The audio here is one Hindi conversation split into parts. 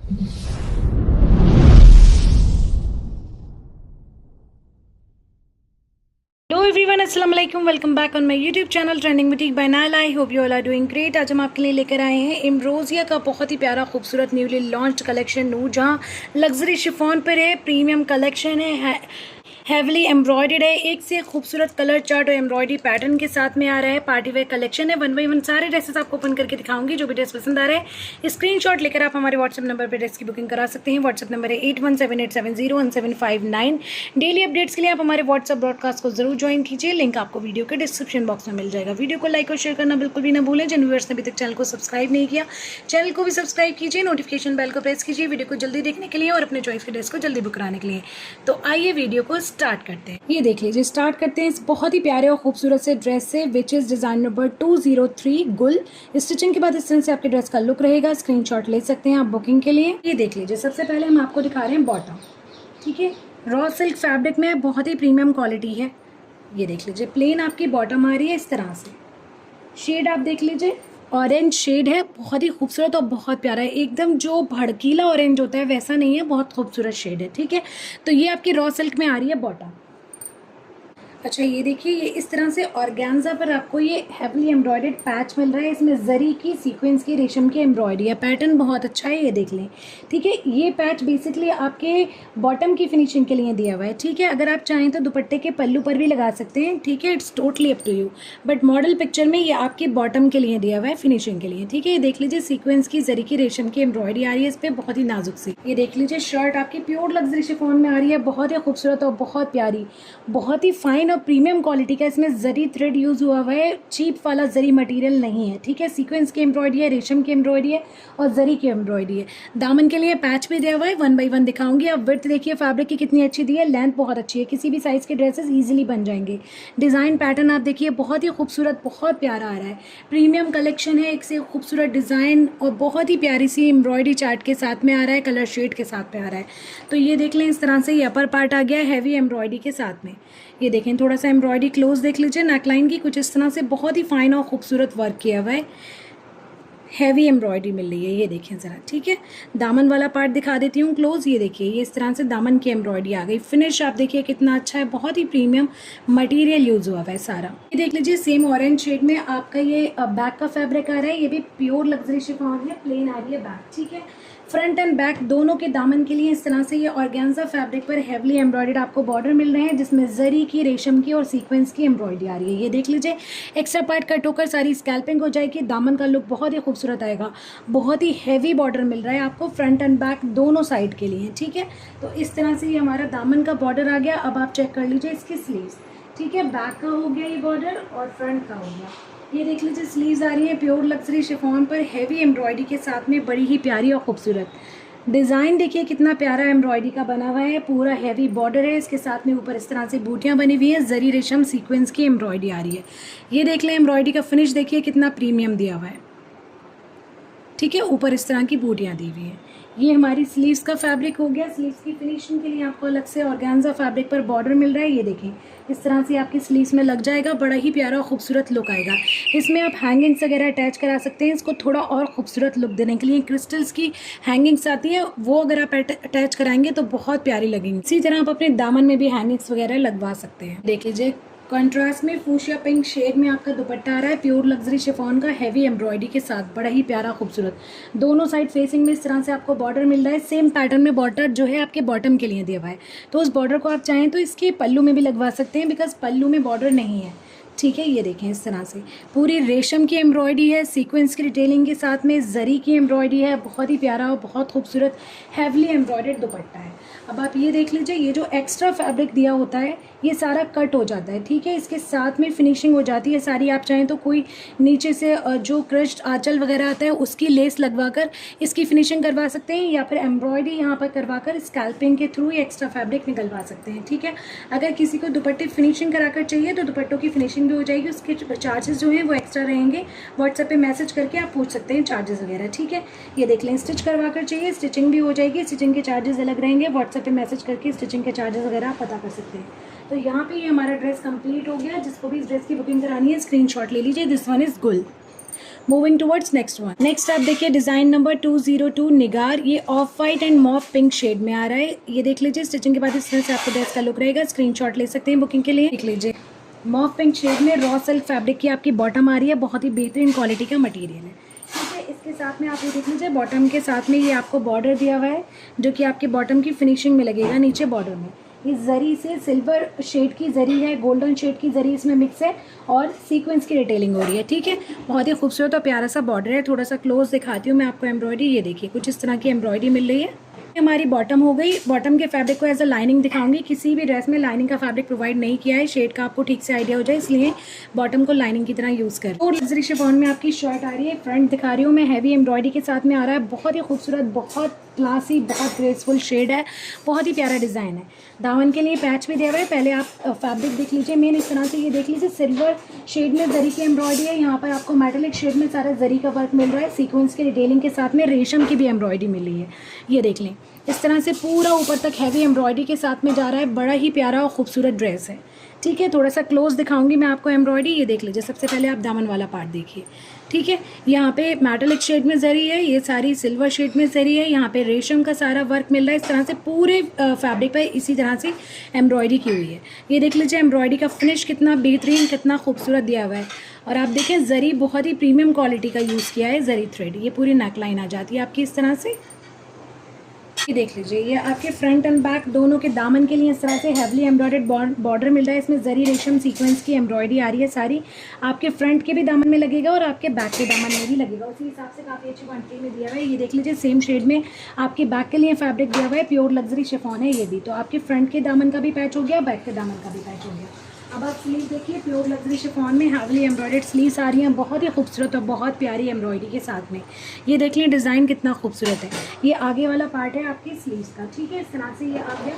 हेलो एवरीवन, अस्सलाम वालेकुम। Welcome back on my YouTube channel Trending Boutique by Naila. I hope you all are doing great. आज हम आपके लिए लेकर आए हैं एम्ब्रोसिया का बहुत ही प्यारा खूबसूरत न्यूली लॉन्च्ड कलेक्शन नूर जहाँ लग्जरी शिफॉन पर है, प्रीमियम कलेक्शन है, हैवीली एम्ब्रॉयडर्ड है, एक से एक खूबसूरत कलर चार्ट और एम्ब्रॉयडरी पैटर्न के साथ में आ रहा है। पार्टी वेयर कलेक्शन है। 1 बाय 1 सारे ड्रेसेस आपको ओपन करके दिखाऊंगी। जो भी ड्रेस पसंद आ रहा है स्क्रीनशॉट लेकर आप हमारे व्हाट्सएप नंबर पर ड्रेस की बुकिंग करा सकते हैं। व्हाट्सएप नंबर है 8178701759। डेली अपडेट्स के लिए आप हमारे व्हाट्सएप ब्रॉडकास्ट को जरूर ज्वाइन कीजिए। लिंक आपको वीडियो के डिस्क्रिप्शन बॉक्स में मिल जाएगा। वीडियो को लाइक और शेयर करना बिल्कुल भी ना भूलें। जिन व्यूअर्स ने अभी तक चैनल को सब्सक्राइब नहीं किया, चैनल को भी सब्सक्राइब कीजिए, नोटिफिकेशन बेल को प्रेस कीजिए वीडियो को जल्दी देखने के लिए और अपने चॉइस के ड्रेस को जल्दी बुक कराने के लिए। तो आइए वीडियो को स्टार्ट करते हैं। ये देख लीजिए, स्टार्ट करते हैं इस बहुत ही प्यारे और खूबसूरत से ड्रेस से, विच इज डिजाइन नंबर 203 गुल। स्टिचिंग के बाद इस तरह से आपके ड्रेस का लुक रहेगा। स्क्रीनशॉट ले सकते हैं आप बुकिंग के लिए। ये देख लीजिए, सबसे पहले हम आपको दिखा रहे हैं बॉटम। ठीक है, रॉ सिल्क फैब्रिक में बहुत ही प्रीमियम क्वालिटी है। ये देख लीजिए, प्लेन आपकी बॉटम आ रही है इस तरह से। शेड आप देख लीजिए, ऑरेंज शेड है, बहुत ही खूबसूरत और बहुत प्यारा है। एकदम जो भड़कीला ऑरेंज होता है वैसा नहीं है, बहुत खूबसूरत शेड है। ठीक है, तो ये आपकी रॉ सिल्क में आ रही है बॉटम। अच्छा, ये देखिए, ये इस तरह से ऑर्गेन्जा पर आपको ये हैवीली एम्ब्रॉयडर्ड पैच मिल रहा है। इसमें जरी की, सीक्वेंस की, रेशम की एम्ब्रॉयडरी है। पैटर्न बहुत अच्छा है, ये देख लें। ठीक है, ये पैच बेसिकली आपके बॉटम की फिनिशिंग के लिए दिया हुआ है। ठीक है, अगर आप चाहें तो दुपट्टे के पल्लू पर भी लगा सकते हैं। ठीक है, it's totally up to you, but model picture में ये आपके बॉटम के लिए दिया हुआ है, फिनिशिंग के लिए। ठीक है, ये देख लीजिए, सीक्वेंस की, जरी की, रेशम की एम्ब्रॉयडरी आ रही है इस पर, बहुत ही नाजुक सी। ये देख लीजिए, शर्ट आपकी प्योर लग्जरी शिफॉन में आ रही है, बहुत ही खूबसूरत और बहुत प्यारी, बहुत ही फाइन और प्रीमियम क्वालिटी का। इसमें जरी थ्रेड यूज हुआ है, चीप वाला जरी मटेरियल नहीं है। ठीक है, सीक्वेंस की एम्ब्रॉयडरी है, रेशम की एम्ब्रॉयडरी है और जरी की एम्ब्रॉयडरी है। दामन के लिए पैच भी दिया हुआ है। 1 बाय 1 दिखाऊंगी। अब विड्थ देखिए फैब्रिक की कितनी अच्छी दी है, लेंथ बहुत अच्छी है, किसी भी साइज के ड्रेसेस इजीली बन जाएंगे। डिज़ाइन पैटर्न आप देखिए, बहुत ही खूबसूरत, बहुत प्यारा आ रहा है। प्रीमियम कलेक्शन है, एक से खूबसूरत डिज़ाइन और बहुत ही प्यारी सी एम्ब्रॉयडरी चार्ट के साथ में आ रहा है, कलर शेड के साथ में आ रहा है। तो ये देख लें, इस तरह से ये अपर पार्ट आ गया है हैवी एम्ब्रॉयडरी के साथ में। ये देखें, थोड़ा सा एम्ब्रॉयडरी क्लोज देख लीजिए, नेकलाइन की कुछ इस तरह से बहुत ही फाइन और खूबसूरत वर्क किया हुआ है, हैवी एम्ब्रॉयडरी मिल रही है। ये देखें ज़रा। ठीक है, दामन वाला पार्ट दिखा देती हूँ क्लोज। ये देखिए, ये इस तरह से दामन की एम्ब्रॉयडरी आ गई। फिनिश आप देखिए कितना अच्छा है, बहुत ही प्रीमियम मटेरियल यूज़ हुआ है सारा। ये देख लीजिए, सेम ऑरेंज शेड में आपका ये बैक का फैब्रिक आ रहा है। ये भी प्योर लग्जरी शिफॉन है, प्लेन आ रही है बैक। ठीक है, फ्रंट एंड बैक दोनों के दामन के लिए इस तरह से ये ऑर्गेन्जा फैब्रिक पर हैवीली एम्ब्रॉयडर्ड आपको बॉर्डर मिल रहे हैं, जिसमें जरी की, रेशम की और सीक्वेंस की एम्ब्रॉयडरी आ रही है। ये देख लीजिए, एक्स्ट्रा पार्ट कट होकर सारी स्कैल्पिंग हो जाएगी। दामन का लुक बहुत ही खूबसूरत आएगा। बहुत ही हैवी बॉर्डर मिल रहा है आपको फ्रंट एंड बैक दोनों साइड के लिए। ठीक है, तो इस तरह से ये हमारा दामन का बॉर्डर आ गया। अब आप चेक कर लीजिए इसकी स्लीव्स। ठीक है, बैक का हो गया ये बॉर्डर और फ्रंट का हो गया। ये देख लीजिए, स्लीव्स आ रही है प्योर लग्जरी शिफॉन पर हैवी एम्ब्रॉयडरी के साथ में, बड़ी ही प्यारी और खूबसूरत डिज़ाइन। देखिए कितना प्यारा एम्ब्रॉयडरी का बना हुआ है, पूरा हैवी बॉर्डर है। इसके साथ में ऊपर इस तरह से बूटियाँ बनी हुई हैं, जरी रेशम सीक्वेंस की एम्ब्रॉयडरी आ रही है। ये देख लें, एम्ब्रॉयडरी का फिनिश देखिए कितना प्रीमियम दिया हुआ है। ठीक है, ऊपर इस तरह की बूटियाँ दी हुई हैं। ये हमारी स्लीव्स का फैब्रिक हो गया। स्लीव्स की फिनिशिंग के लिए आपको अलग से ऑर्गेन्जा फैब्रिक पर बॉर्डर मिल रहा है। ये देखें, इस तरह से आपकी स्लीव्स में लग जाएगा, बड़ा ही प्यारा और खूबसूरत लुक आएगा। इसमें आप हैंगिंग्स वगैरह अटैच करा सकते हैं, इसको थोड़ा और खूबसूरत लुक देने के लिए। क्रिस्टल्स की हैंगिंग्स आती है, वो अगर आप अटैच कराएंगे तो बहुत प्यारी लगेंगी। इसी तरह आप अपने दामन में भी हैंगिंग्स वगैरह लगवा सकते हैं। देख लीजिए, कंट्रास्ट में फूशिया पिंक शेड में आपका दुपट्टा आ रहा है, प्योर लग्जरी शिफॉन का, हैवी एम्ब्रॉयडरी के साथ, बड़ा ही प्यारा खूबसूरत। दोनों साइड फेसिंग में इस तरह से आपको बॉर्डर मिल रहा है। सेम पैटर्न में बॉर्डर जो है आपके बॉटम के लिए दिया हुआ है, तो उस बॉर्डर को आप चाहें तो इसके पल्लू में भी लगवा सकते हैं, बिकॉज पल्लू में बॉर्डर नहीं है। ठीक है, ये देखें, इस तरह से पूरी रेशम की एम्ब्रॉयडरी है, सीक्वेंस की डिटेलिंग के साथ में जरी की एम्ब्रॉयडरी है, बहुत ही प्यारा और बहुत खूबसूरत हैवीली एम्ब्रॉयडर्ड दुपट्टा है। अब आप ये देख लीजिए, ये जो एक्स्ट्रा फैब्रिक दिया होता है ये सारा कट हो जाता है। ठीक है, इसके साथ में फिनिशिंग हो जाती है सारी। आप चाहें तो कोई नीचे से जो क्रश्ड आंचल वगैरह आता है उसकी लेस लगवा कर इसकी फिनिशिंग करवा सकते हैं, या फिर एम्ब्रॉयडरी यहाँ पर करवा कर स्कैल्पिंग के थ्रू एक्स्ट्रा फैब्रिक निकलवा सकते हैं। ठीक है, अगर किसी को दुपट्टे फिनिशिंग कराकर चाहिए तो दुपट्टों की फिनिशिंग भी हो जाएगी, उसके चार्जेस जो हैं वो एक्स्ट्रा रहेंगे। व्हाट्सएप पे मैसेज करके आप पूछ सकते हैं चार्जेस वगैरह। ठीक है, ये देख लें, स्टिच करवा कर चाहिए, स्टिचिंग भी हो जाएगी, स्टिचिंग के चार्जेस अलग रहेंगे। व्हाट्सएप पे मैसेज करके स्टिचिंग के चार्जेस वगैरह आप पता कर सकते हैं। तो यहाँ पे ये हमारा ड्रेस कंप्लीट हो गया। जिसको भी इस ड्रेस की बुकिंग करानी है स्क्रीनशॉट ले लीजिए। This one is Gul, moving towards next one. Next आप देखिए डिज़ाइन नंबर 202 निगार। ये off white and mauve pink shade में आ रहा है। ये देख लीजिए, स्टिचिंग के बाद इस तरह से आपको ड्रेस का लुक रहेगा। स्क्रीनशॉट ले सकते हैं बुकिंग के लिए। देख लीजिए, मॉफ पिंक शेड में रॉ सिल्क फैब्रिक की आपकी बॉटम आ रही है। बहुत ही बेहतरीन क्वालिटी का मटेरियल है। ठीक है, इसके साथ में आप ये देख लीजिए, बॉटम के साथ में ये आपको बॉर्डर दिया हुआ है, जो कि आपके बॉटम की फिनिशिंग में लगेगा। नीचे बॉर्डर में ये जरी से सिल्वर शेड की जरी है, गोल्डन शेड की जरी इसमें मिक्स है और सीक्वेंस की डिटेलिंग हो रही है। ठीक है, बहुत ही खूबसूरत और प्यारा सा बॉर्डर है। थोड़ा सा क्लोज दिखाती हूँ मैं आपको एम्ब्रॉयडरी। ये देखिए, कुछ इस तरह की एम्ब्रॉयडरी मिल रही है। हमारी बॉटम हो गई। बॉटम के फैब्रिक को एज अ लाइनिंग दिखाऊंगी। किसी भी ड्रेस में लाइनिंग का फैब्रिक प्रोवाइड नहीं किया है, शेड का आपको ठीक से आइडिया हो जाए, इसलिए बॉटम को लाइनिंग की तरह यूज़ कर। और लग्जरी शिफॉन में आपकी शर्ट आ रही है। फ्रंट दिखा रही हूँ मैं, हैवी एम्ब्रॉयडरी के साथ में आ रहा है। बहुत ही खूबसूरत, बहुत क्लासी, बहुत ग्रेसफुल शेड है। बहुत ही प्यारा डिज़ाइन है। दामन के लिए पैच भी दिया हुआ है। पहले आप फैब्रिक देख लीजिए मेन इस तरह से। ये देख लीजिए, सिल्वर शेड में जरी की एम्ब्रॉयडरी है। यहाँ पर आपको मेटालिक शेड में सारा जरी का वर्क मिल रहा है। सीक्वेंस की डिटेलिंग के साथ में रेशम की भी एम्ब्रॉयडरी मिली है। ये देख लें, इस तरह से पूरा ऊपर तक हैवी एम्ब्रॉयडरी के साथ में जा रहा है। बड़ा ही प्यारा और खूबसूरत ड्रेस है। ठीक है, थोड़ा सा क्लोज दिखाऊंगी मैं आपको एम्ब्रॉयडरी। ये देख लीजिए, सबसे पहले आप दामन वाला पार्ट देखिए। ठीक है, यहाँ पे मेटालिक शेड में जरी है, ये सारी सिल्वर शेड में जरी है। यहाँ पे रेशम का सारा वर्क मिल रहा है। इस तरह से पूरे फैब्रिक पे इसी तरह से एम्ब्रॉयडरी की हुई है। ये देख लीजिए, एम्ब्रॉयडरी का फिनिश कितना बेहतरीन, कितना खूबसूरत दिया हुआ है। और आप देखें, जरी बहुत ही प्रीमियम क्वालिटी का यूज़ किया है, जरी थ्रेड। ये पूरी नेकलाइन आ जाती है आपकी इस तरह से। ये देख लीजिए, ये आपके फ्रंट एंड बैक दोनों के दामन के लिए इस तरह से हैवली एम्ब्रॉयडर्ड बॉर्डर मिल रहा है। इसमें जरी रेशम सीक्वेंस की एम्ब्रॉयडरी आ रही है सारी। आपके फ्रंट के भी दामन में लगेगा और आपके बैक के दामन में भी लगेगा। उसी हिसाब से काफ़ी अच्छी क्वांटिटी में दिया हुआ है। ये देख लीजिए, सेम शेड में आपके बैक के लिए फैब्रिक दिया हुआ है। प्योर लग्जरी शिफॉन है ये भी। तो आपके फ्रंट के दामन का भी पैच हो गया, बैक के दामन का भी पैच हो गया। अब आप स्लीव देखिए, प्योर लग्जरी शिफॉन में हैवली एम्ब्रॉयडर्ड स्लीव्स आ रही हैं। बहुत ही खूबसूरत और बहुत प्यारी एम्ब्रॉयडरी के साथ में। ये देख लें, डिज़ाइन कितना खूबसूरत है। ये आगे वाला पार्ट है आपकी स्लीव्स का। ठीक है, इस तरह से ये आ गया।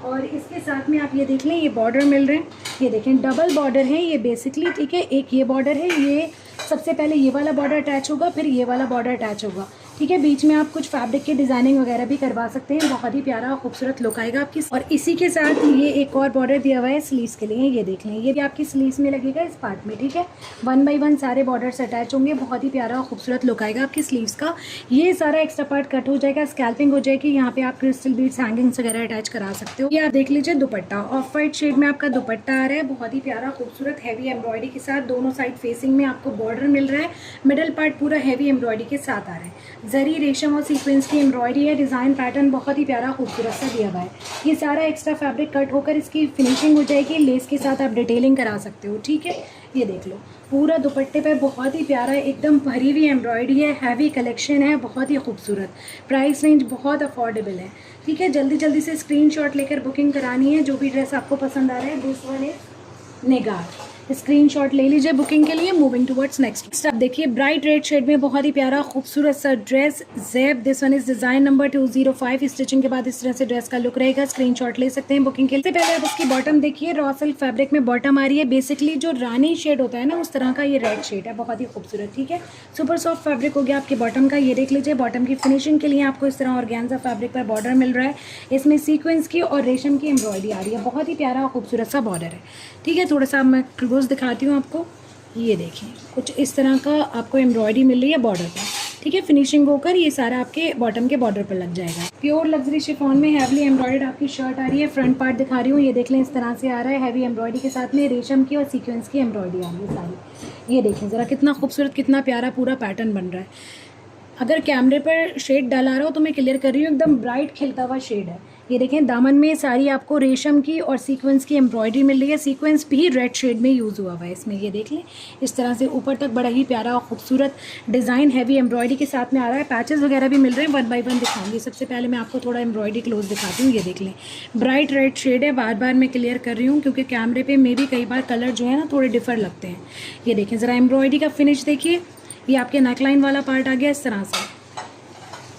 और इसके साथ में आप ये देख लें, ये बॉर्डर मिल रहे हैं। ये देखें, डबल बॉर्डर है ये बेसिकली। ठीक है, एक ये बॉर्डर है, ये सबसे पहले ये वाला बॉर्डर अटैच होगा, फिर ये वाला बॉर्डर अटैच होगा। ठीक है, बीच में आप कुछ फैब्रिक की डिज़ाइनिंग वगैरह भी करवा सकते हैं। बहुत ही प्यारा और खूबसूरत लुक आएगा आपकी। और इसी के साथ ये एक और बॉर्डर दिया हुआ है स्लीव्स के लिए। ये देख लें, ये भी आपकी स्लीव्स में लगेगा इस पार्ट में। ठीक है, 1 बाय 1 सारे बॉर्डर्स अटैच होंगे। बहुत ही प्यारा और खूबसूरत लुक आएगा आपकी स्लीव्स का। ये सारा एक्स्ट्रा पार्ट कट हो जाएगा, स्कैल्पिंग हो जाएगी। यहाँ पे आप क्रिस्टल बीड्स, हैंगिंग्स वगैरह अटैच करा सकते हो। ये आप देख लीजिए, दुपट्टा ऑफ वाइट शेड में आपका दुपट्टा आ रहा है। बहुत ही प्यारा खूबसूरत हैवी एम्ब्रॉयडरी के साथ। दोनों साइड फेसिंग में आपको बॉर्डर मिल रहा है। मिडल पार्ट पूरा हैवी एम्ब्रॉयडरी के साथ आ रहा है। जरी रेशम और सीक्वेंस की एम्ब्रॉयडरी है। डिज़ाइन पैटर्न बहुत ही प्यारा खूबसूरत सा दिया हुआ है। ये सारा एक्स्ट्रा फैब्रिक कट होकर इसकी फिनिशिंग हो जाएगी। लेस के साथ आप डिटेलिंग करा सकते हो। ठीक है, ये देख लो, पूरा दुपट्टे पे बहुत ही प्यारा एकदम भरी हुई एम्ब्रॉयडरी है। हैवी कलेक्शन है, बहुत ही खूबसूरत। प्राइस रेंज बहुत अफोर्डेबल है। ठीक है, जल्दी जल्दी से स्क्रीनशॉट लेकर बुकिंग करानी है। जो भी ड्रेस आपको पसंद आ रहा है, this one is Nigar. Screenshot ले लीजिए बुकिंग के लिए। Moving towards next. अब देखिए, ब्राइट रेड शेड में बहुत ही प्यारा खूबसूरत सा dress ज़ेब। This one is design number 205। Stitching के बाद इस तरह से ड्रेस का लुक रहेगा। स्क्रीनशॉट ले सकते हैं बुकिंग के लिए। पहले आप इसकी बॉटम देखिए, रॉ सिल्क फैब्रिक में बॉटम आ रही है। बेसिकली जो रानी शेड होता है ना, उस तरह का ये रेड शेड है। बहुत ही खूबसूरत। ठीक है, सुपर सॉफ्ट फैब्रिक हो गया आपके बॉटम का। ये देख लीजिए, बॉटम की फिनिशिंग के लिए आपको इस तरह ऑर्गेन्जा फैब्रिक पर बॉर्डर मिल रहा है। इसमें सीक्वेंस की और रेशम की एम्ब्रॉयडरी आ रही है। बहुत ही प्यारा और खूबसूरत सा बॉर्डर है। ठीक है, थोड़ा सा मैं क्लोज दिखाती हूँ आपको। ये देखें, कुछ इस तरह का आपको एम्ब्रॉयडरी मिल रही है बॉर्डर पर। ठीक है, फिनिशिंग होकर ये सारा आपके बॉटम के बॉर्डर पर लग जाएगा। प्योर लग्जरी शिफॉन में हैवली एम्ब्रॉयडर्ड आपकी शर्ट आ रही है। फ्रंट पार्ट दिखा रही हूँ, ये देख लें, इस तरह से आ रहा है। हैवी एम्ब्रॉयडरी के साथ में रेशम की और सीक्वेंस की एम्ब्रॉयडरी आ रही है सारी। ये देखें ज़रा, कितना खूबसूरत, कितना प्यारा पूरा पैटर्न बन रहा है। अगर कैमरे पर शेड डला रहा हो तो मैं क्लियर कर रही हूँ, एकदम ब्राइट खिलता हुआ शेड है। ये देखें, दामन में सारी आपको रेशम की और सीक्वेंस की एम्ब्रॉयडरी मिल रही है। सीक्वेंस भी रेड शेड में यूज़ हुआ हुआ है इसमें। ये देख लें, इस तरह से ऊपर तक बड़ा ही प्यारा और खूबसूरत डिज़ाइन हैवी एम्ब्रॉयडरी के साथ में आ रहा है। पैचेस वगैरह भी मिल रहे हैं। 1 बाय 1 दिखाऊंगी। सबसे पहले मैं आपको थोड़ा एम्ब्रॉयडरी क्लोज दिखाती हूँ। ये देख लें, ब्राइट रेड शेड है। बार बार मैं क्लियर कर रही हूँ क्योंकि कैमरे पर मे भी कई बार कलर जो है ना थोड़े डिफर लगते हैं। ये देखें ज़रा, एम्ब्रॉयडरी का फिनिश देखिए। ये आपके नेकलाइन वाला पार्ट आ गया इस तरह से।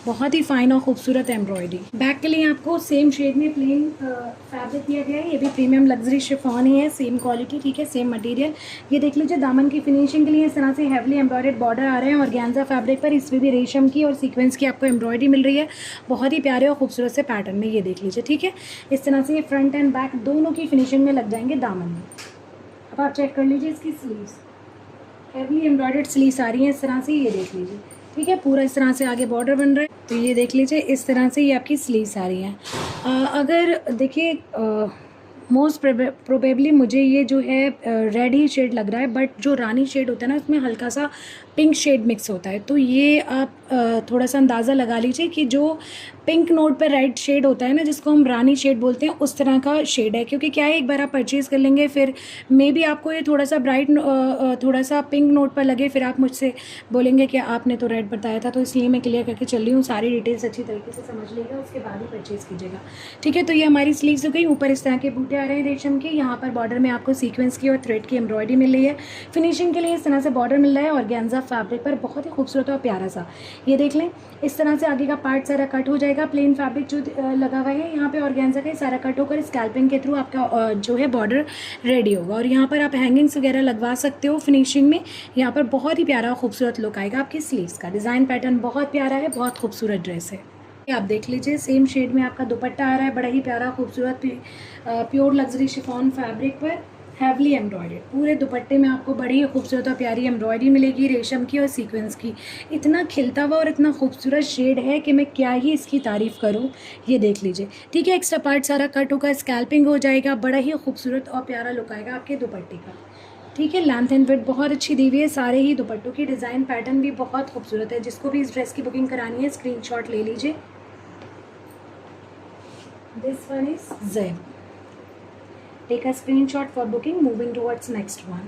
बहुत ही फाइन और खूबसूरत एम्ब्रॉयडरी। बैक के लिए आपको सेम शेड में प्लेन फैब्रिक दिया गया है। ये भी प्रीमियम लग्जरी शिफॉन ही है, सेम क्वालिटी। ठीक है, सेम मटेरियल। ये देख लीजिए, दामन की फिनिशिंग के लिए इस तरह से हैवली एम्ब्रॉयडर्ड बॉर्डर आ रहे हैं ऑर्गेन्जा फैब्रिक पर। इसमें भी रेशम की और सीक्वेंस की आपको एम्ब्रॉयडरी मिल रही है। बहुत ही प्यारे और खूबसूरत से पैटर्न में। ये देख लीजिए। ठीक है, इस तरह से ये फ्रंट एंड बैक दोनों की फिनिशिंग में लग जाएंगे दामन में। अब आप चेक कर लीजिए इसकी स्लीव्स। हेवली एम्ब्रॉयडर्ड स्लीव्स आ रही हैं इस तरह से, ये देख लीजिए। ठीक है, पूरा इस तरह से आगे बॉर्डर बन रहा है, तो ये देख लीजिए इस तरह से ये आपकी स्लीव्स आ रही हैं। अगर देखिए मोस्ट प्रोबेबली मुझे ये जो है रेड ही शेड लग रहा है, बट जो रानी शेड होता है ना उसमें हल्का सा पिंक शेड मिक्स होता है, तो ये आप थोड़ा सा अंदाज़ा लगा लीजिए कि जो पिंक नोट पर रेड शेड होता है ना, जिसको हम रानी शेड बोलते हैं, उस तरह का शेड है। क्योंकि क्या है, एक बार आप परचेज़ कर लेंगे फिर मे बी आपको ये थोड़ा सा ब्राइट थोड़ा सा पिंक नोट पर लगे, फिर आप मुझसे बोलेंगे कि आपने तो रेड बताया था, तो इसलिए मैं क्लियर करके चल रही हूँ। सारी डिटेल्स अच्छी तरीके से समझ लीजिएगा, उसके बाद ही परचेज़ कीजिएगा। ठीक है, तो ये हमारी स्लीव्स हो गई। ऊपर इस तरह के बूटे आ रहे हैं रेशम के, यहाँ पर बॉर्डर में आपको सीक्वेंस की और थ्रेड की एम्ब्रॉयडरी मिल रही है। फिनिशिंग के लिए इस तरह से बॉर्डर मिल रहा है ऑर्गेन्जा फैब्रिक पर, बहुत ही खूबसूरत और प्यारा सा। ये देख लें, इस तरह से आगे का पार्ट सारा कट हो जाएगा। प्लेन फैब्रिक जो लगा हुआ है यहाँ पे ऑर्गेन्जा का, सारा कट होकर स्कैल्पिंग के थ्रू आपका जो है बॉर्डर रेडी होगा। और यहाँ पर आप हैंगिंग्स वगैरह लगवा सकते हो फिनिशिंग में। यहाँ पर बहुत ही प्यारा खूबसूरत लुक आएगा आपकी स्लीव्स का। डिज़ाइन पैटर्न बहुत प्यारा है, बहुत खूबसूरत ड्रेस है। आप देख लीजिए, सेम शेड में आपका दुपट्टा आ रहा है, बड़ा ही प्यारा खूबसूरत प्योर लग्जरी शिफॉन फैब्रिक पर हैवली एम्ब्रॉयडर्ड। पूरे दुपट्टे में आपको बड़ी खूबसूरत और प्यारी एम्ब्रॉयडरी मिलेगी रेशम की और सीक्वेंस की। इतना खिलता हुआ और इतना खूबसूरत शेड है कि मैं क्या ही इसकी तारीफ़ करूं। ये देख लीजिए। ठीक है, एक्स्ट्रा पार्ट सारा कट होगा, स्कैल्पिंग हो जाएगा, बड़ा ही खूबसूरत और प्यारा लुक आएगा आपके दुपट्टे का। ठीक है, लेंथ एंड विड्थ बहुत अच्छी दी हुई है। सारे ही दुपट्टों की डिज़ाइन पैटर्न भी बहुत खूबसूरत है। जिसको भी इस ड्रेस की बुकिंग करानी है स्क्रीनशॉट ले लीजिए। This one is ज़ेब। Take a screenshot for booking. Moving towards next one.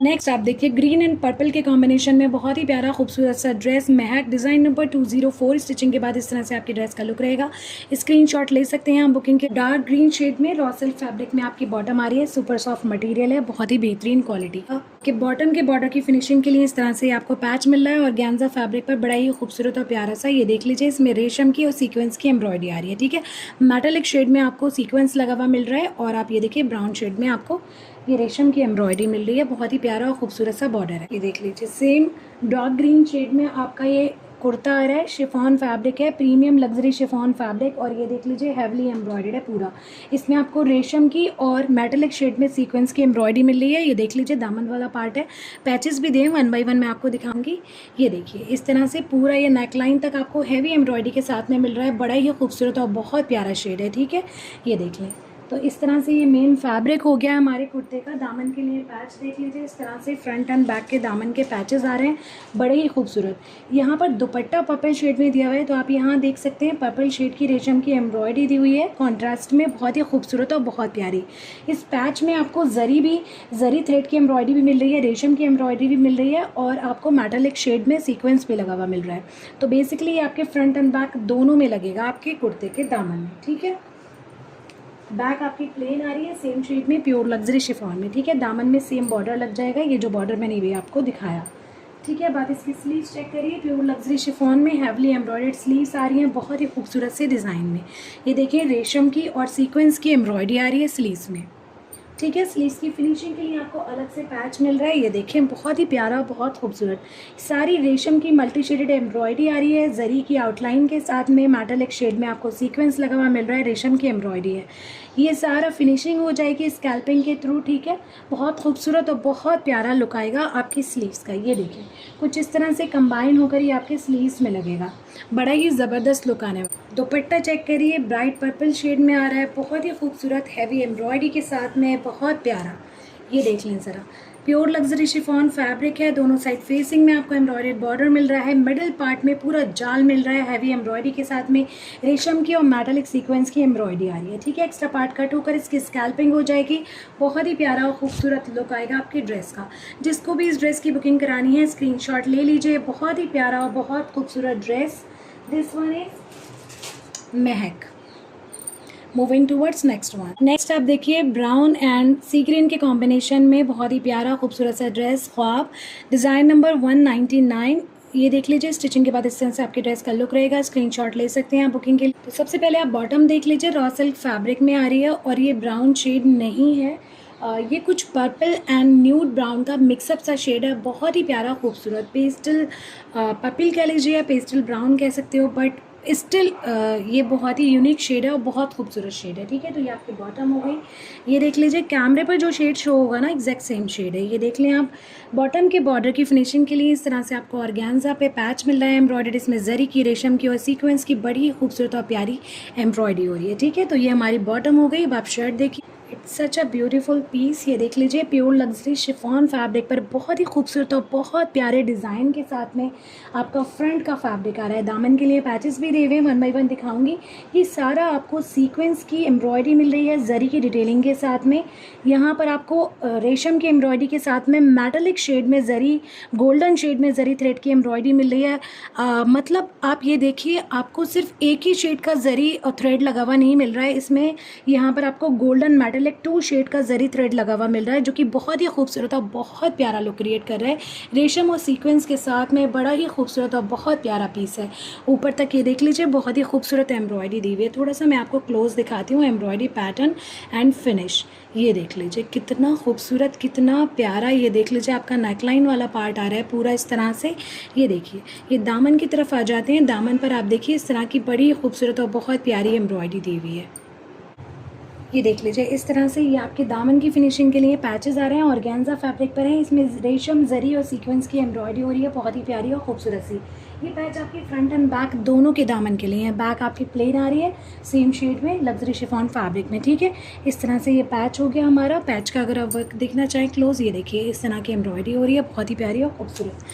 Next आप देखिए, ग्रीन एंड पर्पल के कॉम्बिनेशन में बहुत ही प्यारा खूबसूरत सा ड्रेस, महक, डिज़ाइन नंबर 204। स्टिचिंग के बाद इस तरह से आपकी ड्रेस का लुक रहेगा। स्क्रीनशॉट ले सकते हैं आप बुकिंग के। डार्क ग्रीन शेड में रॉ सिल्क फैब्रिक में आपकी बॉटम आ रही है। सुपर सॉफ्ट मटेरियल है, बहुत ही बेहतरीन क्वालिटी का। के बॉटम के बॉर्डर की फिनिशिंग के लिए इस तरह से आपको पैच मिल रहा है और ऑर्गेन्जा फैब्रिक पर बड़ा ही खूबसूरत और प्यारा सा। ये देख लीजिए, इसमें रेशम की और सीक्वेंस की एम्ब्रॉयडरी आ रही है। ठीक है, मेटालिक शेड में आपको सीक्वेंस लगा हुआ मिल रहा है और आप ये देखिए ब्राउन शेड में आपको ये रेशम की एम्ब्रॉयडरी मिल रही है। बहुत ही प्यारा और खूबसूरत सा बॉर्डर है। ये देख लीजिए, सेम डार्क ग्रीन शेड में आपका ये कुर्ता आ रहा है। शिफॉन फैब्रिक है, प्रीमियम लग्जरी शिफॉन फैब्रिक, और ये देख लीजिए हैवली एम्ब्रॉयडर्ड है पूरा। इसमें आपको रेशम की और मेटालिक शेड में सीक्वेंस की एम्ब्रॉयडरी मिल रही है। ये देख लीजिए, दामन वाला पार्ट है। पैचेस भी दें, 1 बाय 1 मैं आपको दिखाऊंगी। ये देखिए, इस तरह से पूरा ये नेकलाइन तक आपको हैवी एम्ब्रॉयडरी के साथ में मिल रहा है। बड़ा ही खूबसूरत और बहुत प्यारा शेड है। ठीक है, ये देख लें। तो इस तरह से ये मेन फैब्रिक हो गया हमारे कुर्ते का। दामन के लिए पैच देख लीजिए, इस तरह से फ्रंट एंड बैक के दामन के पैचेस आ रहे हैं, बड़े ही खूबसूरत। यहाँ पर दुपट्टा पर्पल शेड में दिया हुआ है, तो आप यहाँ देख सकते हैं पर्पल शेड की रेशम की एम्ब्रॉयडरी दी हुई है कॉन्ट्रास्ट में, बहुत ही खूबसूरत और बहुत प्यारी। इस पैच में आपको जरी थ्रेड की एम्ब्रॉयडरी भी मिल रही है, रेशम की एम्ब्रॉयडरी भी मिल रही है, और आपको मेटालिक शेड में सीक्वेंस भी लगा हुआ मिल रहा है। तो बेसिकली ये आपके फ्रंट एंड बैक दोनों में लगेगा आपके कुर्ते के दामन में। ठीक है, बैक आपकी प्लेन आ रही है सेम शेड में, प्योर लग्जरी शिफॉन में। ठीक है, दामन में सेम बॉर्डर लग जाएगा, ये जो बॉर्डर मैंने भी आपको दिखाया। ठीक है, बात इसकी स्लीव्स चेक करिए। प्योर लग्जरी शिफॉन में हैवली एम्ब्रॉयडर्ड स्लीव्स आ रही हैं, बहुत ही खूबसूरत से डिज़ाइन में। ये देखिए, रेशम की और सीक्वेंस की एम्ब्रॉयडरी आ रही है स्लीव्स में। ठीक है, स्लीव्स की फिनिशिंग के लिए आपको अलग से पैच मिल रहा है। ये देखें, बहुत ही प्यारा, बहुत खूबसूरत। सारी रेशम की मल्टी शेडेड एम्ब्रॉयडरी आ रही है, जरी की आउटलाइन के साथ में मेटालिक शेड में आपको सीक्वेंस लगा हुआ मिल रहा है, रेशम की एम्ब्रॉयडरी है। ये सारा फिनिशिंग हो जाएगी स्कैल्पिंग के थ्रू। ठीक है, बहुत खूबसूरत और बहुत प्यारा लुक आएगा आपकी स्लीव्स का। ये देखिए, कुछ इस तरह से कंबाइन होकर ये आपके स्लीव्स में लगेगा, बड़ा ही ज़बरदस्त लुक आने वाला। दुपट्टा चेक करिए, ब्राइट पर्पल शेड में आ रहा है, बहुत ही खूबसूरत हैवी एम्ब्रॉयडरी के साथ में, बहुत प्यारा। ये देख लें ज़रा, प्योर लग्जरी शिफॉन फैब्रिक है। दोनों साइड फेसिंग में आपको एम्ब्रॉयडर्ड बॉर्डर मिल रहा है, मिडिल पार्ट में पूरा जाल मिल रहा है हैवी एम्ब्रॉयडरी के साथ में, रेशम की और मेटालिक सीक्वेंस की एम्ब्रॉयडरी आ रही है। ठीक है, एक्स्ट्रा पार्ट कट होकर इसकी स्कैल्पिंग हो जाएगी। बहुत ही प्यारा और खूबसूरत लुक आएगा आपकी ड्रेस का। जिसको भी इस ड्रेस की बुकिंग करानी है स्क्रीनशॉट ले लीजिए। बहुत ही प्यारा और बहुत खूबसूरत dress. This one is Mahak. Moving towards next one. Next आप देखिए, ब्राउन एंड सी ग्रीन के कॉम्बिनेशन में बहुत ही प्यारा खूबसूरत सा ड्रेस, ख्वाब, डिज़ाइन नंबर 199। ये देख लीजिए, स्टिचिंग के बाद इस तरह से आपके ड्रेस का लुक रहेगा। स्क्रीनशॉट ले सकते हैं आप बुकिंग के लिए। तो सबसे पहले आप बॉटम देख लीजिए, रॉ सिल्क फैब्रिक में आ रही है और ये ब्राउन शेड नहीं है, ये कुछ पर्पल एंड न्यूड ब्राउन का मिक्सअप सा शेड है। बहुत ही प्यारा खूबसूरत पेस्टल पर्पल कह लीजिए या पेस्टल ब्राउन कह सकते हो, बट स्टिल ये बहुत ही यूनिक शेड है और बहुत खूबसूरत शेड है। ठीक है, तो ये आपकी बॉटम हो गई। ये देख लीजिए कैमरे पर जो शेड शो होगा ना एग्जैक्ट सेम शेड है। ये देख लें आप। बॉटम के बॉर्डर की फिनिशिंग के लिए इस तरह से आपको ऑर्गेन्जा पे पैच मिल रहा है एम्ब्रॉयडरी, इसमें जरी की, रेशम की और सीक्वेंस की बड़ी खूबसूरत और प्यारी एम्ब्रॉयडरी हो रही है। ठीक है, तो ये हमारी बॉटम हो गई। अब आप शर्ट देखिए, it's such a beautiful piece. ये देख लीजिए प्योर लग्जरी शिफॉन फैब्रिक पर बहुत ही खूबसूरत और बहुत प्यारे डिज़ाइन के साथ में आपका फ्रंट का फैब्रिक आ रहा है। दामन के लिए पैचेस भी दिए हुए हैं, 1 बाय 1 दिखाऊंगी। ये सारा आपको सीक्वेंस की एम्ब्रॉयडरी मिल रही है जरी की डिटेलिंग के साथ में। यहाँ पर आपको रेशम की एम्ब्रॉयडरी के साथ में मेटालिक शेड में जरी, गोल्डन शेड में जरी थ्रेड की एम्ब्रॉयडरी मिल रही है। मतलब आप ये देखिए, आपको सिर्फ एक ही शेड का जरी और थ्रेड लगा हुआ नहीं मिल रहा है इसमें। यहाँ पर आपको गोल्डन मेटालिक 2 शेड का जरी थ्रेड लगा हुआ मिल रहा है, जो कि बहुत ही खूबसूरत और बहुत प्यारा लुक क्रिएट कर रहा है। रेशम और सीक्वेंस के साथ में बड़ा ही खूबसूरत और बहुत प्यारा पीस है। ऊपर तक ये देख लीजिए बहुत ही खूबसूरत एम्ब्रॉयडरी दी हुई है। थोड़ा सा मैं आपको क्लोज दिखाती हूँ एम्ब्रॉयडरी पैटर्न एंड फिनिश। ये देख लीजिए कितना खूबसूरत, कितना प्यारा। ये देख लीजिए आपका नेकलाइन वाला पार्ट आ रहा है पूरा इस तरह से। ये देखिए, ये दामन की तरफ आ जाते हैं। दामन पर आप देखिए इस तरह की बड़ी खूबसूरत और बहुत प्यारी एम्ब्रॉयडरी दी हुई है। ये देख लीजिए इस तरह से ये आपके दामन की फिनिशिंग के लिए पैचेस आ रहे हैं, ऑर्गेन्जा फैब्रिक पर है। इसमें रेशम, जरी और सीक्वेंस की एम्ब्रॉयडरी हो रही है, बहुत ही प्यारी और खूबसूरत सी। ये पैच आपके फ्रंट एंड बैक दोनों के दामन के लिए है। बैक आपकी प्लेन आ रही है सेम शेड में लग्जरी शिफॉन फैब्रिक में। ठीक है, इस तरह से ये पैच हो गया हमारा। पैच का अगर आप वर्क देखना चाहें क्लोज, ये देखिए इस तरह की एम्ब्रॉयडरी हो रही है, बहुत ही प्यारी और खूबसूरत।